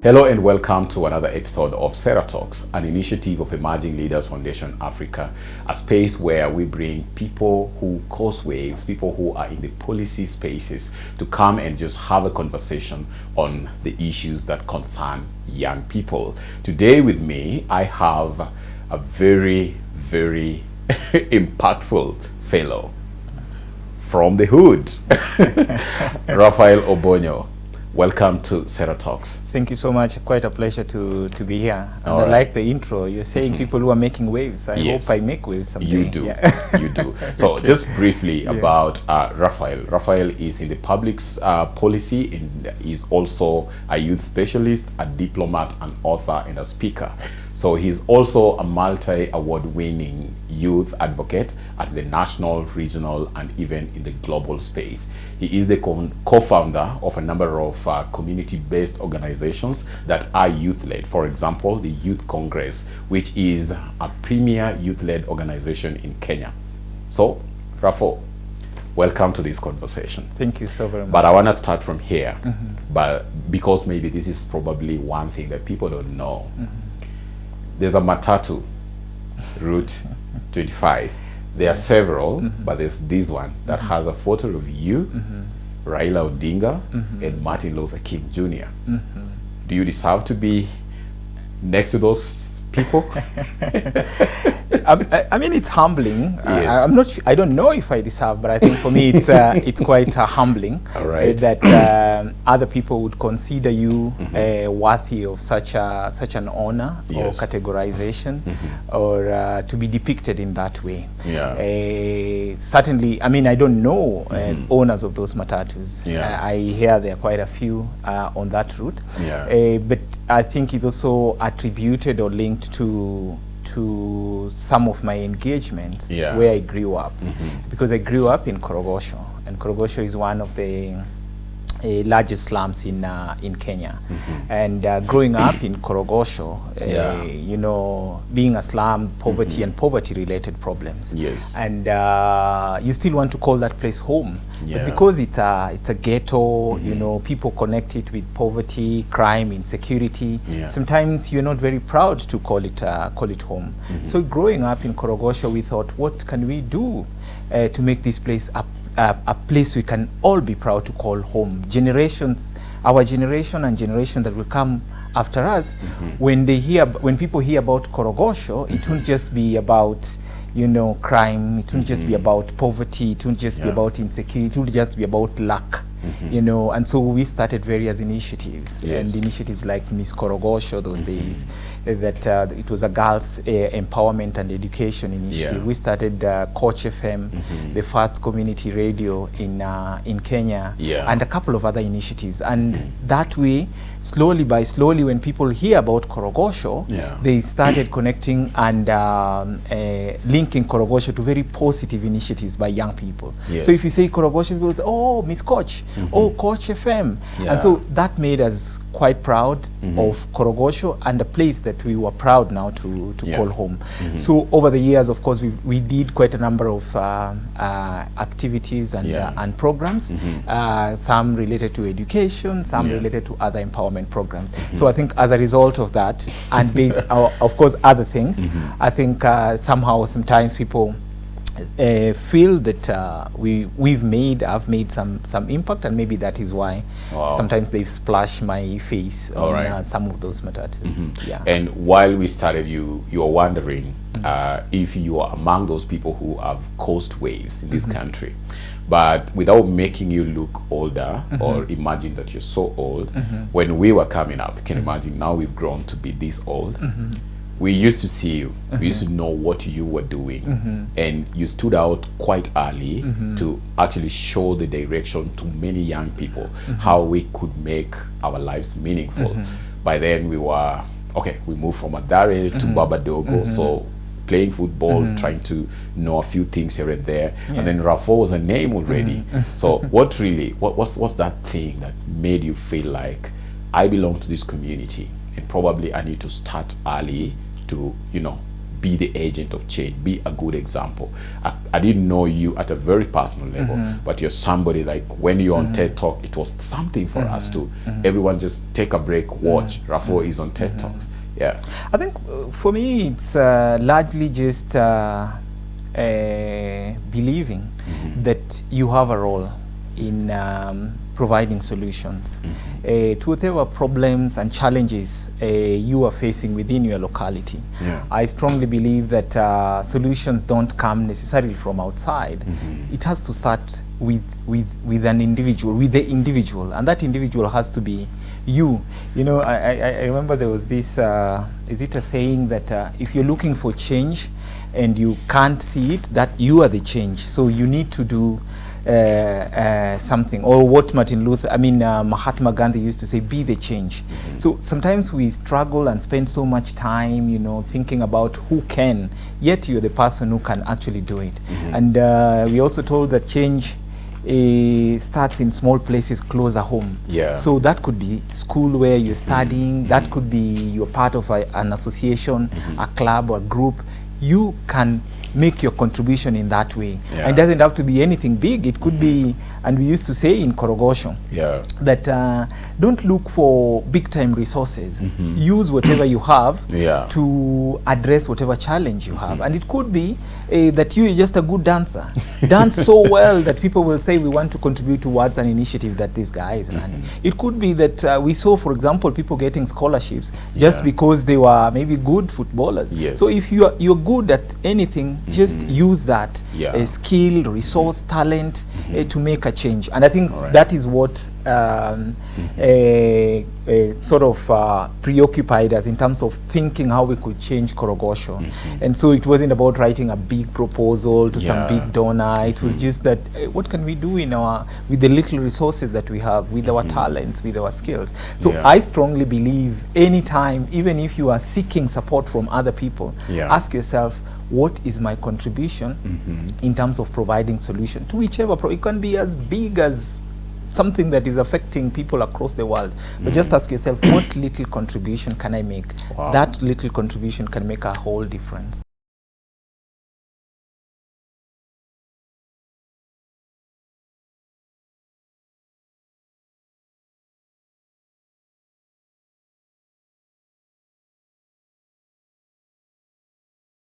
Hello and welcome to another episode of Sera Talks, an initiative of Emerging Leaders Foundation Africa, a space where we bring people who cause waves, people who are in the policy spaces to come and just have a conversation on the issues that concern young people. Today with me, I have a very impactful fellow from the hood, Raphael Obonyo. Welcome to Sera Talks. Thank you so much. Quite a pleasure to be here. And I like the intro. You're saying people who are making waves. I hope I make waves someday. You do. Yeah. You do. So just briefly about Raphael. Raphael is in the public policy and is also a youth specialist, a diplomat, an author, and a speaker. So he's also a multi-award-winning youth advocate at the national, regional, and even in the global space. He is the co-founder of a number of community-based organizations that are youth-led. For example, the Youth Congress, which is a premier youth-led organization in Kenya. So, Raphael, welcome to this conversation. Thank you so very much. But I want to start from here, but because maybe this is probably one thing that people don't know. There's a matatu, Route 25. There are several, but there's this one that has a photo of you, Raila Odinga, and Martin Luther King Jr. Do you deserve to be next to those people? I mean, it's humbling. Yes. I'm not. I don't know if I deserve, but I think for me, it's quite humbling. All right. That other people would consider you worthy of such an honor or categorization, or to be depicted in that way. Yeah. Certainly, I mean, I don't know owners of those matatus. Yeah. I hear there are quite a few on that route. Yeah. But I think it's also attributed or linked to some of my engagements where I grew up, because I grew up in Korogosho, and Korogosho is one of the largest slums in Kenya. And growing up in Korogosho, you know, being a slum, poverty and poverty-related problems. Yes. And you still want to call that place home. Yeah. But because it's a ghetto, you know, people connect it with poverty, crime, insecurity. Sometimes you're not very proud to call it home. So growing up in Korogosho, we thought, what can we do to make this place a place we can all be proud to call home? Generations, our generation and generation that will come after us, when people hear about Korogosho, it won't just be about, you know, crime. It won't just be about poverty. It won't just be about insecurity. It won't just be about luck. You know, and so we started various initiatives, and initiatives like Miss Korogosho those days, that it was a girls' empowerment and education initiative. We started Coach FM, the first community radio in Kenya, and a couple of other initiatives. And that way, slowly by slowly, when people hear about Korogosho, they started connecting and linking Korogosho to very positive initiatives by young people. So if you say Korogosho, people say, oh, Miss Coach, oh, Coach FM. And so that made us quite proud of Korogosho, and a place that we were proud now to call home. So over the years, of course, we did quite a number of activities and programs, some related to education, some related to other empowerment programs. So I think as a result of that, and based on, of course, other things, I think sometimes people feel that I've made some impact, and maybe that is why sometimes they splash my face on some of those matatus. And while we started, you were wondering if you are among those people who have caused waves in this country, but without making you look older or imagine that you're so old. When we were coming up, you can imagine now we've grown to be this old. We used to see you, we used to know what you were doing, and you stood out quite early to actually show the direction to many young people, how we could make our lives meaningful. By then we were, we moved from Adare to Baba Dogo, so playing football, trying to know a few things here and there, and then Raphael was a name already. So what's that thing that made you feel like, I belong to this community, and probably I need to start early to, you know, be the agent of change, be a good example. I didn't know you at a very personal level, but you're somebody like when you're on TED Talk, it was something for us to, everyone just take a break, watch, Raphael is on TED Talks. Yeah. I think for me, it's largely just believing that you have a role in providing solutions to whatever problems and challenges you are facing within your locality. I strongly believe that solutions don't come necessarily from outside. It has to start with an individual, with the individual, and that individual has to be you. You know, I remember there was this, is it a saying that if you're looking for change and you can't see it, that you are the change. So you need to do something, or what Mahatma Gandhi used to say, be the change. So sometimes we struggle and spend so much time, you know, thinking about who can, yet you're the person who can actually do it. And we also told that change starts in small places closer home. So that could be school where you're studying, that could be you're part of an association, a club or group. You can make your contribution in that way. And it doesn't have to be anything big. It could be, and we used to say in Korogosho, that don't look for big time resources. Use whatever you have to address whatever challenge you have. And it could be that you're just a good dancer. Dance so well that people will say we want to contribute towards an initiative that this guy is running. It could be that we saw, for example, people getting scholarships just because they were maybe good footballers. So if you're good at anything, just use that skill, resource, talent to make a change. And I think that is what sort of preoccupied us in terms of thinking how we could change Korogosho. And so it wasn't about writing a big proposal to some big donor. It was just that what can we do in with the little resources that we have, with our talents, with our skills. So I strongly believe anytime, even if you are seeking support from other people, ask yourself, what is my contribution in terms of providing solution to whichever problem? It can be as big as something that is affecting people across the world, but just ask yourself, what little contribution can I make? That little contribution can make a whole difference.